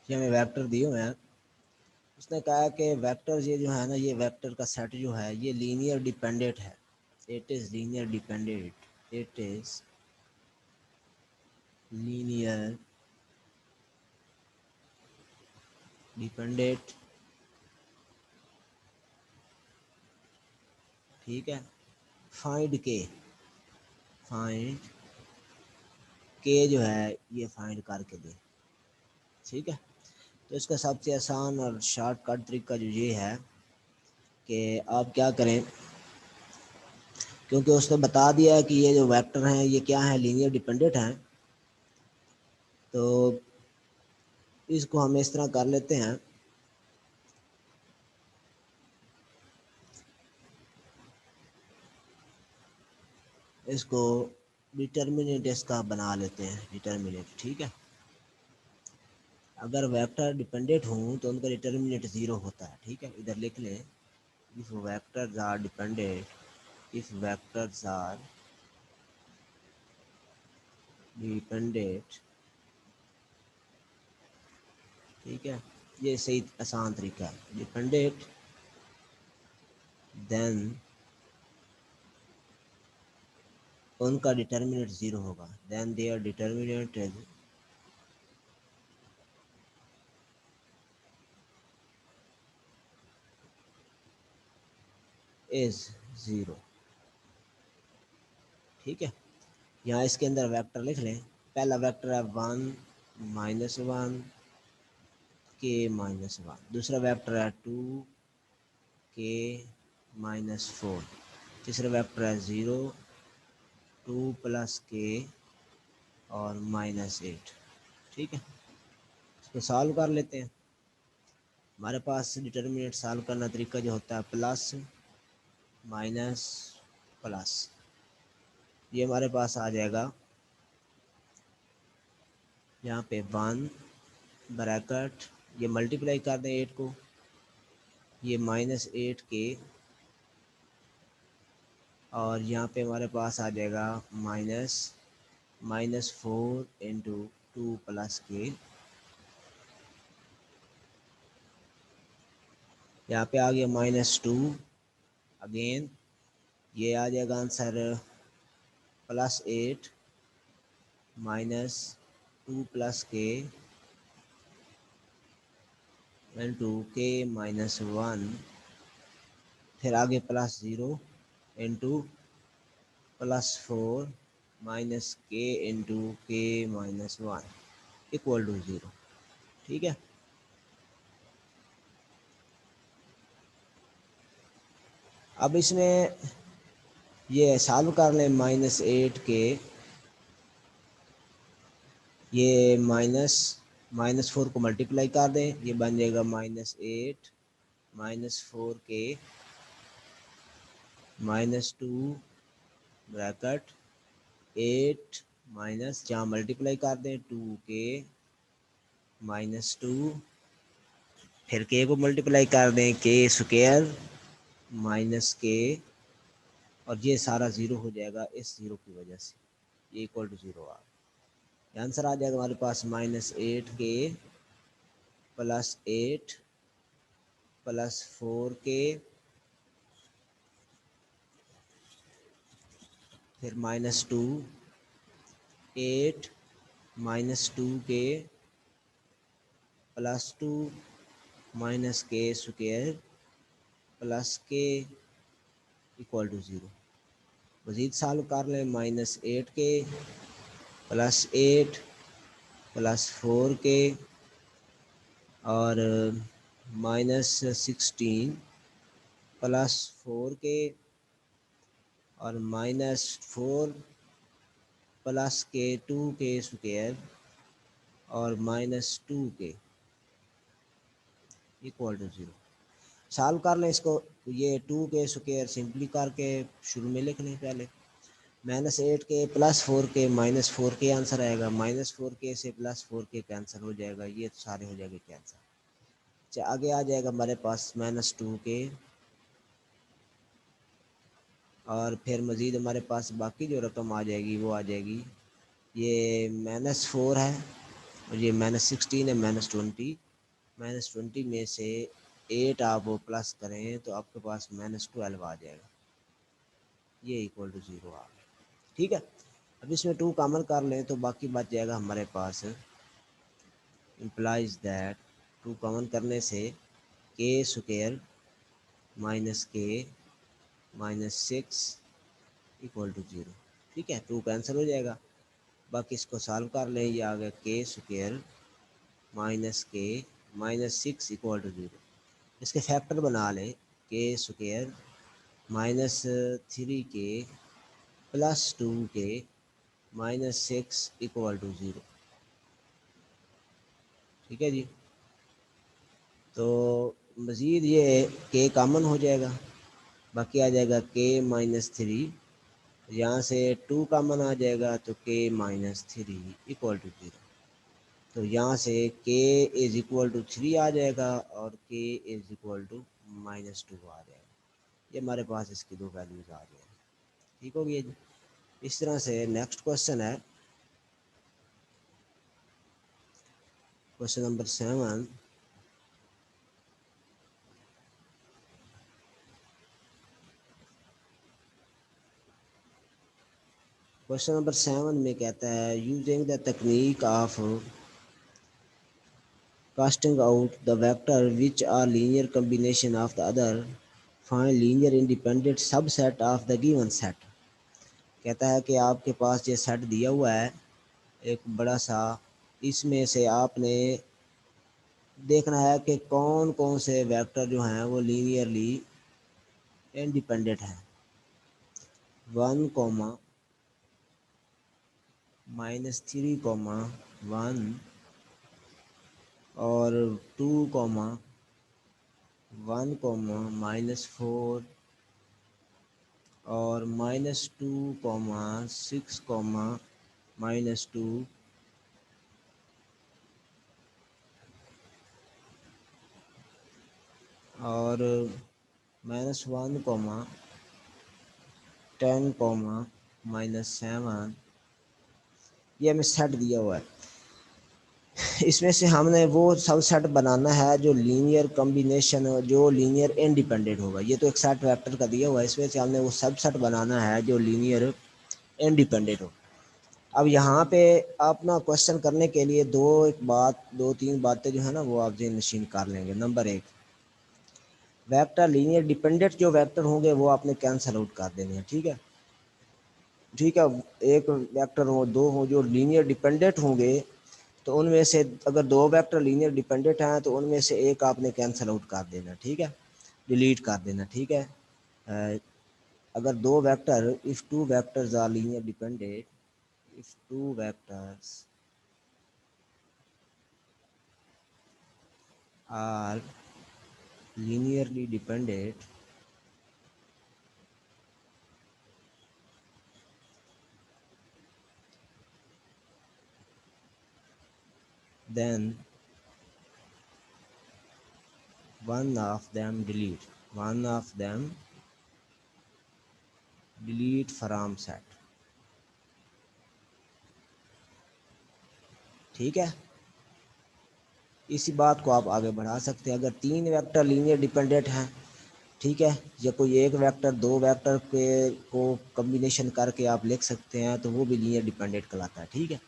ये हमें वेक्टर दिए हुए हैं। उसने कहा कि वेक्टर ये जो है ना, ये वेक्टर का सेट जो है ये लीनियर डिपेंडेंट है। It is linear dependent. It is linear dependent. ठीक है। फाइंड के, फाइंड के जो है ये फाइंड करके दे। ठीक है। तो इसका सबसे आसान और शॉर्टकट तरीका जो ये है कि आप क्या करें, क्योंकि उसने बता दिया है कि ये जो वेक्टर हैं ये क्या है, लीनियर डिपेंडेंट हैं। तो इसको हम इस तरह कर लेते हैं, इसको डिटर्मिनेंट इसका बना लेते हैं, डिटर्मिनेंट। ठीक है। अगर वेक्टर डिपेंडेंट हों तो उनका डिटर्मिनेंट ज़ीरो होता है। ठीक है, इधर लिख लें, if vectors are dependent, if vectors are dependent. ठीक है, ये सही आसान तरीका है। डिपेंडेंट देन उनका डिटर्मिनेंट ज़ीरो होगा, then their determinant is zero. ठीक है, यहाँ इसके अंदर वेक्टर लिख लें। पहला वेक्टर है 1 - 1 के -1। दूसरा वेक्टर है 2 के -4। तीसरा वेक्टर है 0 2 + के और -8। ठीक है, इसको सॉल्व कर लेते हैं। हमारे पास डिटर्मिनेंट सॉल्व करना तरीका जो होता है प्लस माइनस प्लस। ये हमारे पास आ जाएगा यहाँ पे 1 ब्रैकेट, ये मल्टीप्लाई कर दें 8 को, ये -8 के, और यहाँ पे हमारे पास आ जाएगा -4 इंटू 2 + के। यहाँ पे आ गया -2 अगेन। ये आ जाएगा आंसर +8 -2 + के इंटू के-1। फिर आगे +0 इंटू +4 -के इंटू के-1 इक्वल टू 0। ठीक है, अब इसमें ये सॉल्व कर लें -8 के, ये -4 को मल्टीप्लाई कर दें, ये बन जाएगा -8 -4 के -2 ब्रैकेट 8 माइनस, जहाँ मल्टीप्लाई कर दें 2 के -2, फिर के को मल्टीप्लाई कर दें के² -के, और ये सारा ज़ीरो हो जाएगा इस ज़ीरो की वजह से, ये इक्वल टू 0 आ गया। आंसर आ जाएगा हमारे पास -8 के +8 +4 के, फिर -2 8 -2 के +2 -के² +के इक्वल टू 0। मज़ीद सॉल्व कर लें -8 के +8 +4 के और -16 +4 के और -4 +के² और -2 के इक्वल टू 0। सॉल्व कर लें इसको, तो ये 2 के² सिंपली करके शुरू में लिख लें पहले। -8 के +4 के -4 के आंसर आएगा, -4 के से +4 के कैंसिल हो जाएगा, ये सारे हो जाएंगे कैंसिल। अच्छा, आगे आ जाएगा हमारे पास -2 के, और फिर मज़ीद हमारे पास बाकी जो रकम आ जाएगी वो आ जाएगी, ये -4 है और ये -16 है, -20 में से 8 आप प्लस करें तो आपके पास -12 आ जाएगा, ये इक्वल टू 0 आ गया। ठीक है, अब इसमें 2 कॉमन कर लें तो बाकी बच जाएगा हमारे पास, इम्प्लाइज दैट 2 कॉमन करने से के स्क्वायर माइनस के माइनस 6 इक्वल टू 0। ठीक है, 2 कैंसिल हो जाएगा, बाकी इसको सॉल्व कर लें, ये आ गया के स्क्वायर माइनस के माइनस 6 इक्वल टू 0। इसके फैक्टर बना लें, के स्क्वायर -3 के प्लस 2 के माइनस 6 इक्वल टू 0। ठीक है जी, तो मज़ीद ये के कॉमन हो जाएगा, बाकी आ जाएगा के -3, यहाँ से 2 कॉमन आ जाएगा तो के -3 इक्वल टू 0। तो यहाँ से के इज़ इक्वल टू 3 आ जाएगा और के इज़ इक्वल टू -2 आ जाएगा। ये हमारे पास इसकी 2 वैल्यूज़ आ गए। ठीक हो गया जी। इस तरह से नेक्स्ट क्वेश्चन है क्वेश्चन नंबर 7। क्वेश्चन नंबर 7 में कहता है using the technique of casting out the vector which are linear combination of the other, find linear independent subset of the given set। कहता है कि आपके पास ये सेट दिया हुआ है एक बड़ा सा, इसमें से आपने देखना है कि कौन कौन से वेक्टर जो हैं वो लीनियरली इंडिपेंडेंट हैं। 1, -3, 1 और 2, 1, -4 और -2, 6, -2 और -1, 10, -7, ये हमें सेट दिया हुआ है। इसमें से हमने वो सब सेट बनाना है जो लीनियर कॉम्बिनेशन, जो लीनियर इंडिपेंडेंट होगा। ये तो एक सेट वेक्टर का दिया हुआ है, इसमें से हमने वो सब सेट बनाना है जो लीनियर इंडिपेंडेंट हो। अब यहाँ पे अपना क्वेश्चन करने के लिए दो तीन बातें जो है ना वो आप जेन नशीन कर लेंगे। नंबर 1, वेक्टर लीनियर डिपेंडेंट जो वेक्टर होंगे वो आपने कैंसल आउट कर देने हैं। ठीक है, ठीक है, एक वेक्टर हो, दो हो जो लीनियर डिपेंडेंट होंगे तो उनमें से अगर 2 वेक्टर लीनियर डिपेंडेंट हैं तो उनमें से एक आपने कैंसिल आउट कर देना। ठीक है, डिलीट कर देना। ठीक है, अगर 2 vector, if 2 vectors are linear dependent, if 2 vectors are linearly dependent, then one of them delete from set। ठीक है, इसी बात को आप आगे बढ़ा सकते हैं। अगर 3 वेक्टर लीनियर डिपेंडेंट हैं, ठीक है, या कोई एक वेक्टर 2 वेक्टर के को कम्बिनेशन करके आप लिख सकते हैं तो वो भी लीनियर डिपेंडेंट कहलाता है। ठीक है,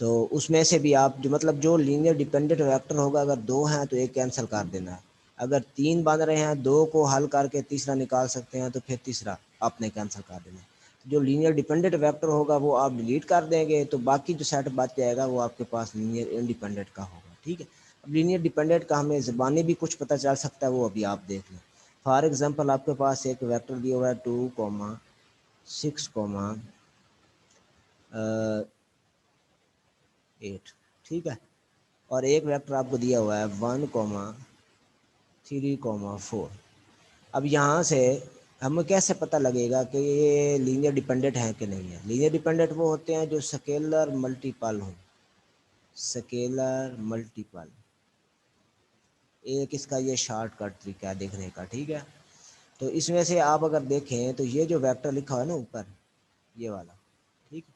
तो उसमें से भी आप जो मतलब जो लीनियर डिपेंडेंट वेक्टर होगा, अगर 2 हैं तो एक कैंसिल कर देना है। अगर 3 बन रहे हैं, 2 को हल करके तीसरा निकाल सकते हैं तो फिर तीसरा आपने कैंसिल कर देना है। जो लीनियर डिपेंडेंट वेक्टर होगा वो आप डिलीट कर देंगे, तो बाकी जो सेट बच जाएगा वो आपके पास लीनियर इंडिपेंडेंट का होगा। ठीक है, अब लीनियर डिपेंडेंट का हमें ज़बानी भी कुछ पता चल सकता है, वो अभी आप देख लें। फॉर एग्जांपल आपके पास एक वेक्टर दिया हुआ है 2, 6, 8। ठीक है, और एक वेक्टर आपको दिया हुआ है 1, 3, 4। अब यहाँ से हमें कैसे पता लगेगा कि ये लीनियर डिपेंडेंट है कि नहीं है? लीनियर डिपेंडेंट वो होते हैं जो स्केलर मल्टीपल हों, स्केलर मल्टीपल। एक इसका ये शॉर्टकट तरीका है देखने का। ठीक है, तो इसमें से आप अगर देखें तो ये जो वेक्टर लिखा हुआ है ना ऊपर, ये वाला, ठीक है,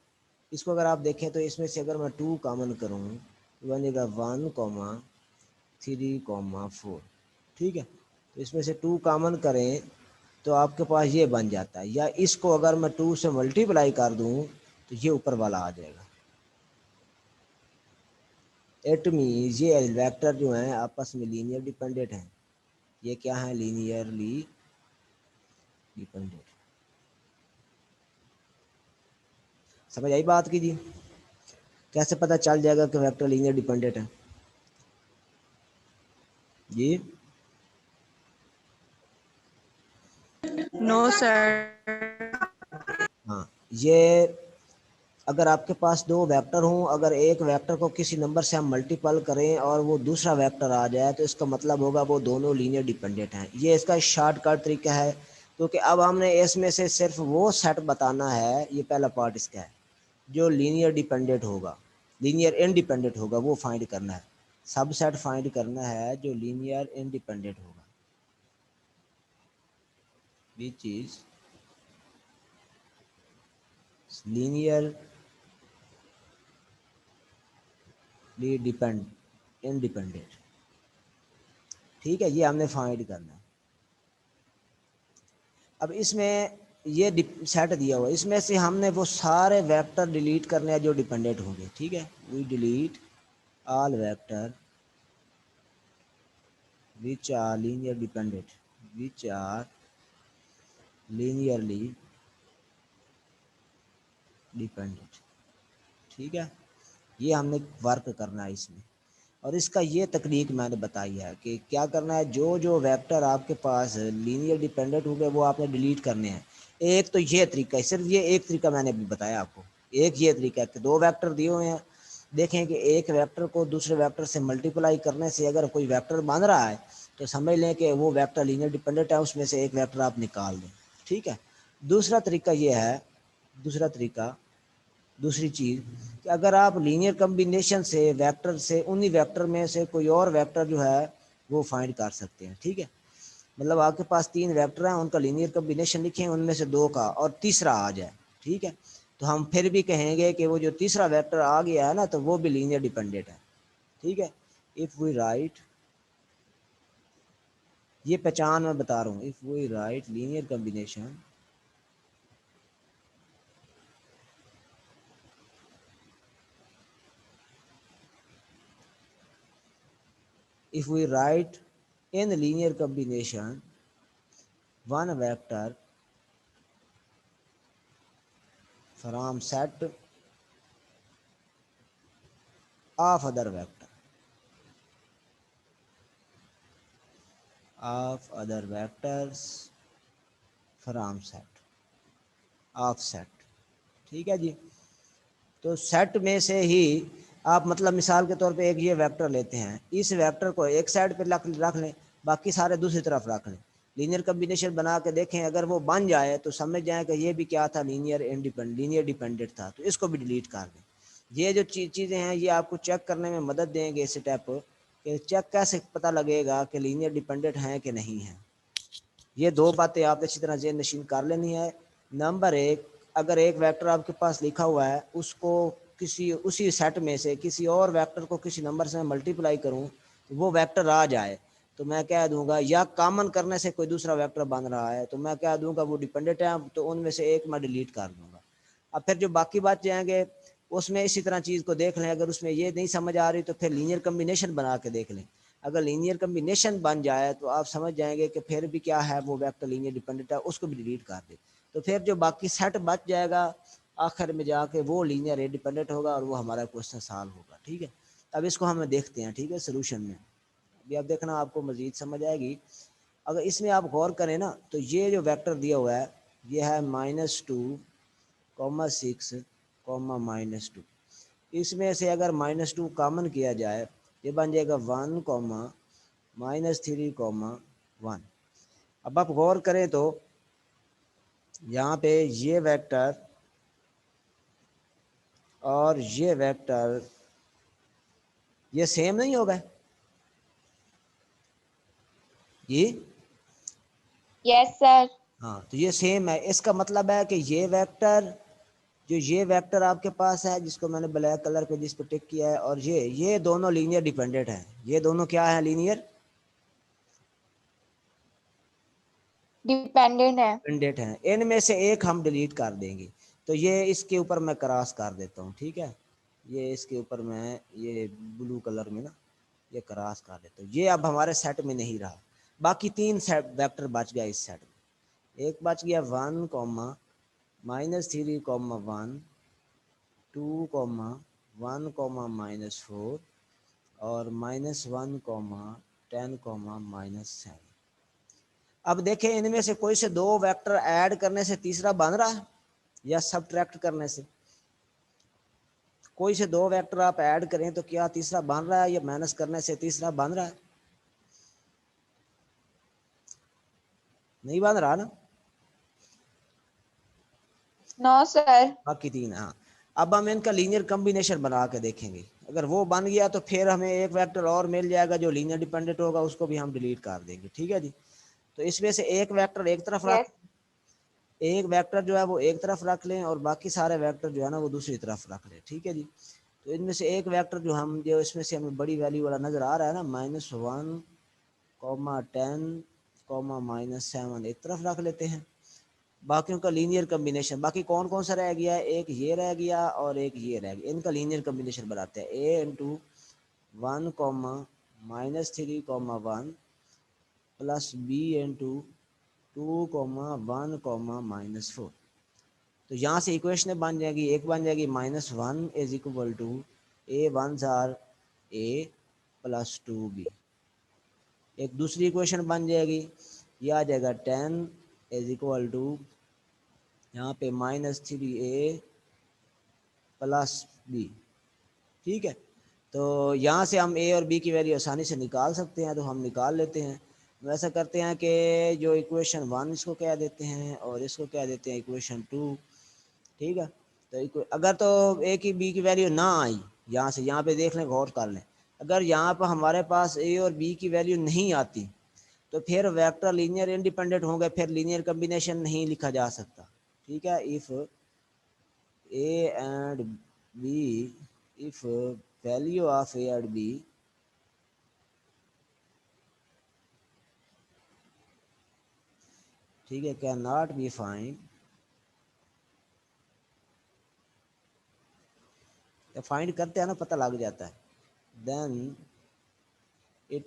इसको अगर आप देखें तो इसमें से अगर मैं 2 कॉमन करूँ बनेगा 1,3,4। ठीक है, तो इसमें से 2 कॉमन करें तो आपके पास ये बन जाता है, या इसको अगर मैं 2 से मल्टीप्लाई कर दूं तो ये ऊपर वाला आ जाएगा। इट मीन्स ये वेक्टर जो हैं आपस में लीनियर डिपेंडेंट हैं। ये क्या है, लीनियरली डिपेंडेंट। समझ आई बात की जी? कैसे पता चल जाएगा कि वेक्टर लीनियर डिपेंडेंट है जी? No sir. हाँ, ये अगर आपके पास 2 वेक्टर हों, अगर एक वेक्टर को किसी नंबर से हम मल्टीपल करें और वो दूसरा वेक्टर आ जाए तो इसका मतलब होगा वो दोनों लीनियर डिपेंडेंट हैं। ये इसका शॉर्टकट तरीका है, क्योंकि अब हमने इसमें से सिर्फ वो सेट बताना है, ये पहला पार्ट इसका है, जो लीनियर डिपेंडेंट होगा, लीनियर इंडिपेंडेंट होगा वो फाइंड करना है। सब सेट फाइंड करना है जो लीनियर इंडिपेंडेंट होगा, विच इज लीनियर इंडिपेंडेंट। ठीक है, ये हमने फाइंड करना है। अब इसमें ये सेट दिया हुआ है, इसमें से हमने वो सारे वेक्टर डिलीट करने हैं जो डिपेंडेंट होंगे। ठीक है, we delete all vector which are linear dependent, which are linearly dependent. ठीक है, ये हमने वर्क करना है इसमें, और इसका ये तकनीक मैंने बताई है कि क्या करना है, जो जो वेक्टर आपके पास लीनियर डिपेंडेंट हो गए वो आपने डिलीट करने हैं। एक तो ये तरीका है, सिर्फ ये एक तरीका मैंने अभी बताया आपको। एक ये तरीका है कि 2 वेक्टर दिए हुए हैं, देखें कि एक वेक्टर को दूसरे वेक्टर से मल्टीप्लाई करने से अगर कोई वेक्टर बन रहा है तो समझ लें कि वो वेक्टर लीनियर डिपेंडेंट है, उसमें से एक वेक्टर आप निकाल दें। ठीक है, दूसरा तरीका ये है, दूसरा तरीका, दूसरी चीज़ कि अगर आप लीनियर कम्बिनेशन से वेक्टर से उन्हीं वेक्टर में से कोई और वेक्टर जो है वो फाइंड कर सकते हैं। ठीक है, मतलब आपके पास 3 वेक्टर हैं, उनका लीनियर कम्बिनेशन लिखें, उनमें से 2 का और तीसरा आ जाए। ठीक है, तो हम फिर भी कहेंगे कि वो जो तीसरा वेक्टर आ गया है ना तो वो भी लीनियर डिपेंडेंट है। ठीक है, इफ़ वी राइट, ये पहचान मैं बता रहा हूँ, if we write linear combination if we write in linear combination one vector from set of other vector of other vectors from set of set। ठीक है जी, तो सेट में से ही आप मतलब मिसाल के तौर पे एक ये वेक्टर लेते हैं, इस वेक्टर को एक साइड पे रख लें, बाकी सारे दूसरी तरफ रख लें, लीनियर कम्बिनेशन बना के देखें, अगर वो बन जाए तो समझ जाए कि ये भी क्या था, लीनियर डिपेंडेंट था, तो इसको भी डिलीट कर दें। ये जो चीज़ें हैं ये आपको चेक करने में मदद देंगे स्टेप, कि चेक कैसे पता लगेगा कि लीनियर डिपेंडेंट हैं कि नहीं है। ये 2 बातें आप अच्छी तरह ज़हन नशीन कर लेनी है। नंबर 1, अगर एक वेक्टर आपके पास लिखा हुआ है, उसको किसी उसी सेट में से किसी और वेक्टर को किसी नंबर से मल्टीप्लाई करूं तो वो वेक्टर आ जाए तो मैं कह दूंगा, या कॉमन करने से कोई दूसरा वेक्टर बन रहा है तो मैं कह दूंगा वो डिपेंडेंट है, तो उनमें से एक मैं डिलीट कर दूंगा। अब फिर जो बाकी बात जाएंगे उसमें इसी तरह चीज़ को देख लें, अगर उसमें ये नहीं समझ आ रही तो फिर लीनियर कम्बिनेशन बना के देख लें। अगर लीनियर कम्बिनेशन बन जाए तो आप समझ जाएंगे कि फिर भी क्या है, वो वेक्टर लीनियर डिपेंडेंट है, उसको भी डिलीट कर दे, तो फिर जो बाकी सेट बच जाएगा आखिर में जाके वो लीनियर इंडिपेंडेंट होगा और वो हमारा क्वेश्चन सॉल्व होगा। ठीक है, अब इसको हम देखते हैं। ठीक है, सोल्यूशन में अभी आप देखना आपको मज़ीद समझ आएगी। अगर इसमें आप गौर करें ना तो ये जो वेक्टर दिया हुआ है ये है -2,6,-2, इसमें से अगर -2 कॉमन किया जाए ये बन जाएगा 1,-3,1। अब आप गौर करें तो यहाँ पे ये वेक्टर और ये वेक्टर ये सेम नहीं होगा ये? Yes sir. हाँ, तो ये सेम है, इसका मतलब है कि ये वेक्टर जो ये वेक्टर आपके पास है जिसको मैंने ब्लैक कलर पे जिस पे टिक किया है, और ये दोनों लीनियर डिपेंडेंट हैं। ये दोनों क्या है, लीनियर डिपेंडेंट है। डिपेंडेंट हैं। इनमें से एक हम डिलीट कर देंगे। तो ये इसके ऊपर मैं क्रॉस कर देता हूँ, ठीक है। ये इसके ऊपर मैं ये ब्लू कलर में ना ये क्रॉस कर देता हूँ। ये अब हमारे सेट में नहीं रहा। बाकी 3 सेट वेक्टर बच गया इस सेट में। एक बच गया 1 कॉमा -3 कॉमा 1, 2 कॉमा 1 कॉमा -4 और -1 कॉमा 10 कॉमा -7। अब देखें इनमें से कोई से 2 वेक्टर ऐड करने से तीसरा बन रहा है या सब्ट्रैक्ट करने से। कोई से 2 वेक्टर आप ऐड करें तो क्या तीसरा बन रहा है या माइनस करने से तीसरा बन रहा है? नहीं बन रहा ना। No sir. बाकी 3, हाँ। अब हम इनका लीनियर कॉम्बिनेशन बना के देखेंगे। अगर वो बन गया तो फिर हमें एक वेक्टर और मिल जाएगा जो लीनियर डिपेंडेंट होगा, उसको भी हम डिलीट कर देंगे, ठीक है जी। तो इसमें से एक वेक्टर एक तरफ रख, यस। एक वेक्टर जो है वो एक तरफ रख लें और बाकी सारे वेक्टर जो है ना वो दूसरी तरफ रख लें, ठीक है जी। तो इनमें से एक वेक्टर जो इसमें से हमें बड़ी वैल्यू वाला नज़र आ रहा है ना, -1 कॉमा 10 कॉमा -7 एक तरफ रख लेते हैं। बाकियों का लीनियर कम्बिनेशन, बाकी कौन कौन सा रह गया है, एक ये रह गया और एक ये रह गया। इनका लीनियर कम्बिनेशन बनाते हैं। a into 1 comma -3 comma 1 plus b into 2 comma 1 comma -4। तो यहाँ से इक्वेशन बन जाएगी। एक बन जाएगी -1 is equal to a 1 or a plus 2b। एक दूसरी इक्वेशन बन जाएगी, ये आ जाएगा 10 इज इक्वल टू यहाँ पे -3a प्लस b, ठीक है। तो यहाँ से हम a और b की वैल्यू आसानी से निकाल सकते हैं, तो हम निकाल लेते हैं। वैसा करते हैं कि जो इक्वेशन 1 इसको कह देते हैं और इसको कह देते हैं इक्वेशन 2, ठीक है। तो अगर तो a की b की वैल्यू ना आई, यहाँ से यहाँ पे देख लें, गौर कर लें। अगर यहाँ पर हमारे पास a और b की वैल्यू नहीं आती तो फिर वेक्टर लीनियर इंडिपेंडेंट होंगे, फिर लीनियर कम्बिनेशन नहीं लिखा जा सकता, ठीक है। If a and b, if value of a and b ठीक है can not be find, find करते हैं ना पता लग जाता है, then it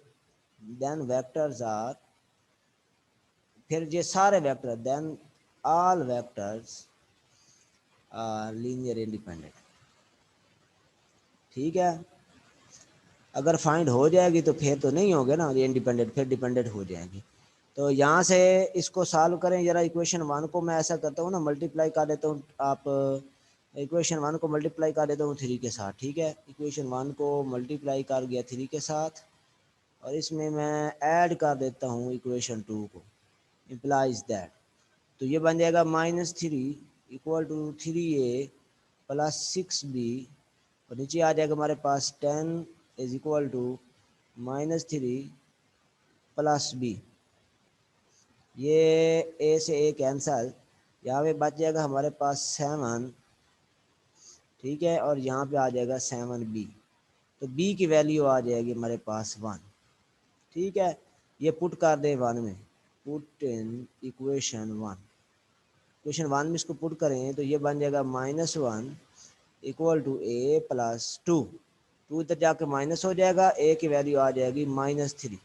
then vectors are, फिर ये सारे vector, then all vectors are linear independent, ठीक है। अगर फाइंड हो जाएगी तो फिर तो नहीं होंगे ना ये इंडिपेंडेंट, फिर डिपेंडेंट हो जाएंगी। तो यहाँ से इसको सॉल्व करें जरा। इक्वेशन 1 को मैं ऐसा करता हूँ ना, मल्टीप्लाई कर देता हूँ। आप इक्वेशन 1 को मल्टीप्लाई कर देता हूँ 3 के साथ, ठीक है। इक्वेशन 1 को मल्टीप्लाई कर गया 3 के साथ और इसमें मैं ऐड कर देता हूँ इक्वेशन 2 को, इम्प्लाइज दैट। तो ये बन जाएगा -3 equal to 3a plus 6b और नीचे आ जाएगा हमारे पास 10 is equal to -3 plus b। ये a से a कैंसल, यहाँ पे बच जाएगा हमारे पास 7, ठीक है। और यहाँ पे आ जाएगा 7b, तो b की वैल्यू आ जाएगी हमारे पास 1, ठीक है। ये पुट कर दे 1 में, पुट इन इक्वेशन 1। इक्वेशन 1 में इसको पुट करें तो ये बन जाएगा -1 इक्वल टू a प्लस 2 इधर जाके माइनस हो जाएगा, a की वैल्यू आ जाएगी -3।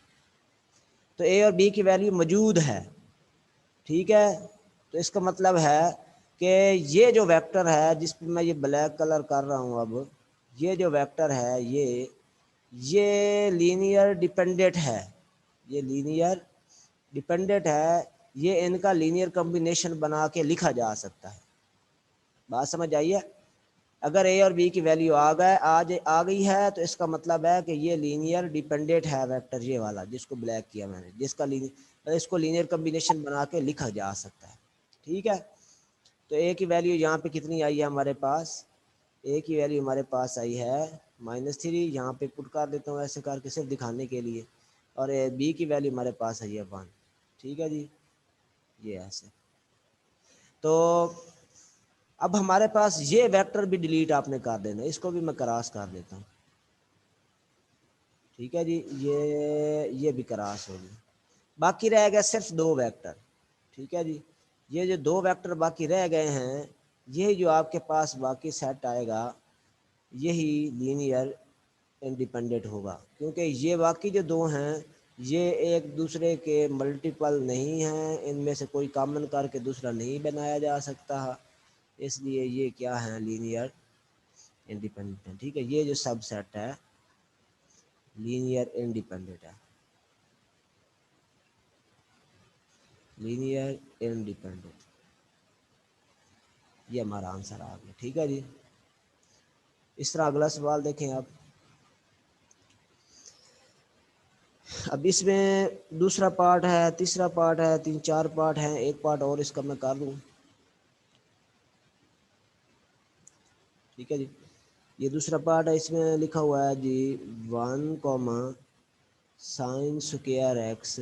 तो a और b की वैल्यू मौजूद है, ठीक है। तो इसका मतलब है कि ये जो वेक्टर है जिस पर मैं ये ब्लैक कलर कर रहा हूँ, अब ये जो वेक्टर है ये लीनियर डिपेंडेंट है, ये लीनियर डिपेंडेंट है। ये इनका लीनियर कॉम्बिनेशन बना के लिखा जा सकता है। बात समझ आई है? अगर ए और बी की वैल्यू आ गई है तो इसका मतलब है कि ये लीनियर डिपेंडेंट है वेक्टर, ये वाला जिसको ब्लैक किया मैंने, जिसका इसको लीनियर कॉम्बिनेशन बना के लिखा जा सकता है, ठीक है। तो ए की वैल्यू यहाँ पे कितनी आई है हमारे पास, ए की वैल्यू हमारे पास आई है -3, यहाँ पे पुट कर देता हूँ ऐसे करके सिर्फ दिखाने के लिए। और बी की वैल्यू हमारे पास आई है 1, ठीक है जी। ये ऐसे। तो अब हमारे पास ये वेक्टर भी डिलीट आपने कर देना, इसको भी मैं क्रॉस कर देता हूँ। ठीक है जी, ये भी क्रॉस हो गई। बाकी रह गया सिर्फ दो वेक्टर। ठीक है जी, ये जो दो वेक्टर बाकी रह गए हैं, यही जो आपके पास बाकी सेट आएगा, यही लीनियर इंडिपेंडेंट होगा, क्योंकि ये बाकी जो दो हैं ये एक दूसरे के मल्टीपल नहीं हैं, इनमें से कोई कॉमन करके दूसरा नहीं बनाया जा सकता, इसलिए ये क्या है, लीनियर इंडिपेंडेंट है। ठीक है, ये जो सबसेट है लीनियर इंडिपेंडेंट है, लीनियर इंडिपेंडेंट, ये हमारा आंसर आ गया। ठीक है जी, इस तरह अगला सवाल देखें आप। अब इसमें दूसरा पार्ट है, तीसरा पार्ट है, तीन चार पार्ट हैं, एक पार्ट और इसका मैं कर दूं। ठीक है जी, ये दूसरा पार्ट है, इसमें लिखा हुआ है जी 1 comma sine square x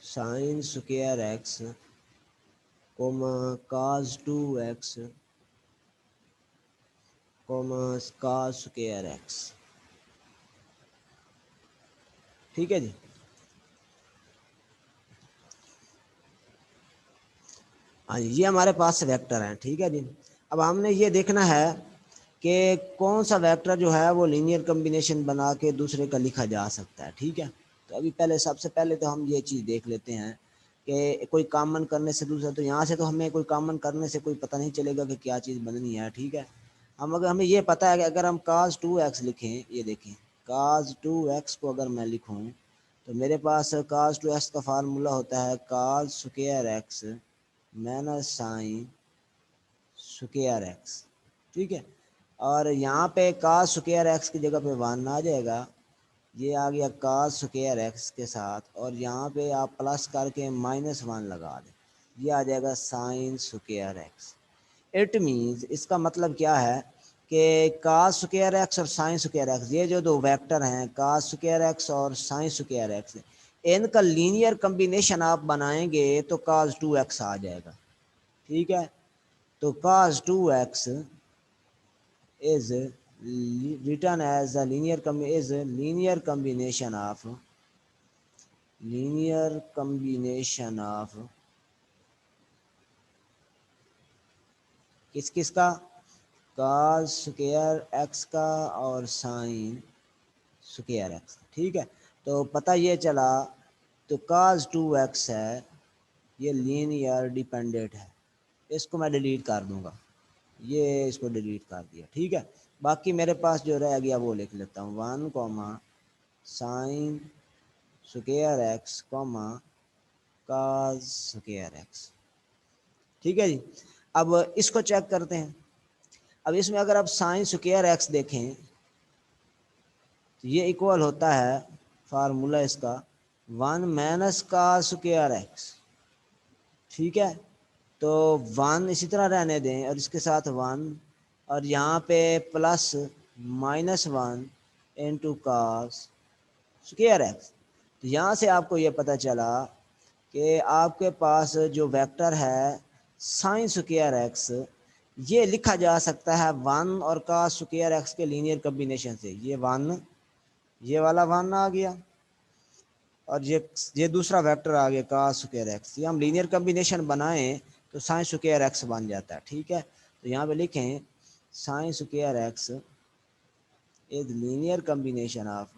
sine square x comma cos 2x comma cos square x. ठीक है जी, हाँ जी, ये हमारे पास वेक्टर हैं। ठीक है जी, अब हमने ये देखना है कि कौन सा वेक्टर जो है वो लीनियर कॉम्बिनेशन बना के दूसरे का लिखा जा सकता है। ठीक है, तो अभी पहले सबसे पहले तो हम ये चीज़ देख लेते हैं कि कोई कॉमन करने से दूसरा, तो यहाँ से तो हमें कोई कॉमन करने से कोई पता नहीं चलेगा कि क्या चीज़ बननी है। ठीक है, हमें ये पता है कि अगर हम काज 2x लिखें, ये देखें काज 2x को अगर मैं लिखूँ तो मेरे पास काज 2x का फार्मूला होता है cos square x minus sine square x. ठीक है, और यहाँ पे काज स्क्वायर एक्स की जगह पे 1 आ जाएगा, ये आ गया काज स्क्वायर एक्स के साथ, और यहाँ पे आप प्लस करके -1 लगा दें, ये आ जाएगा sign square x. It means, इसका मतलब क्या है कि काज स्क्वायर एक्स और साइन स्क्वायर एक्स, ये जो दो वेक्टर हैं काज स्क्वायर एक्स और साइन स्क्वायर एक्स, इनका लीनियर कम्बिनेशन आप बनाएंगे तो काज 2x आ जाएगा। ठीक है, तो cos 2x is written as a linear combination of किस किस का, cos स्क्वायर x का और sin स्क्वायर x। ठीक है, तो पता ये चला तो cos 2x है, ये लीनियर डिपेंडेंट है, इसको मैं डिलीट कर दूंगा, ये इसको डिलीट कर दिया। ठीक है, बाकी मेरे पास जो रह गया वो लिख लेता हूँ 1 comma sine square x comma cos square x. ठीक है जी, अब इसको चेक करते हैं। अब इसमें अगर आप साइन स्क्वायर एक्स देखें तो ये इक्वल होता है, फार्मूला इसका 1 माइनस काज स्क्वायर एक्स। ठीक है, तो 1 इसी तरह रहने दें और इसके साथ 1, और यहाँ पे plus -1 into cos square x. तो यहाँ से आपको ये पता चला कि आपके पास जो वेक्टर है साइन स्क्वायर एक्स, ये लिखा जा सकता है 1 और कास स्क्वायर एक्स के लीनियर कॉम्बिनेशन से। ये 1, ये वाला 1 आ गया, और ये दूसरा वेक्टर आ गया कास स्क्वायर एक्स, ये हम लीनियर कॉम्बिनेशन बनाएं तो साइन स्क्वायर एक्स बन जाता है। ठीक है, तो यहाँ पे लिखें sine square x is linear combination of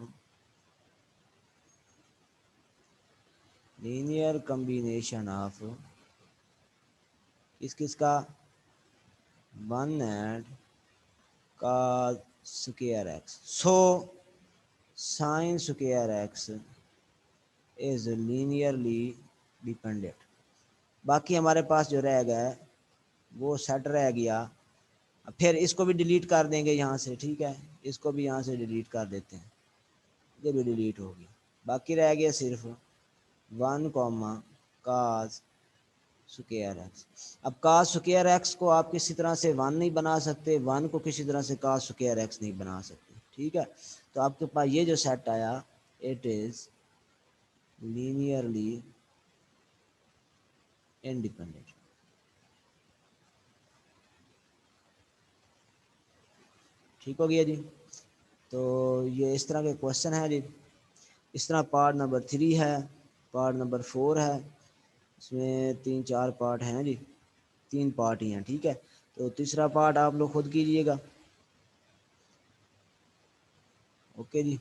किस किस का, 1 and cos square x, so sine square x is linearly dependent. बाकी हमारे पास जो रह गया वो सेट रह गया, फिर इसको भी डिलीट कर देंगे यहाँ से। ठीक है, इसको भी यहाँ से डिलीट कर देते हैं, ये भी डिलीट हो गया, बाकी रह गया सिर्फ 1 कॉमा काज स्क्वायर एक्स। अब काज स्क्वायर एक्स को आप किसी तरह से 1 नहीं बना सकते, 1 को किसी तरह से काज स्क्वायर एक्स नहीं बना सकते। ठीक है, तो आपके पास ये जो सेट आया, इट इज़ लीनियरली इंडिपेंडेंट। ठीक हो गया जी। तो ये इस तरह के क्वेश्चन है जी। इस तरह पार्ट नंबर 3 है, पार्ट नंबर 4 है, इसमें 3-4 पार्ट हैं जी, 3 पार्ट ही हैं। ठीक है, तो तीसरा पार्ट आप लोग खुद कीजिएगा। ओके जी।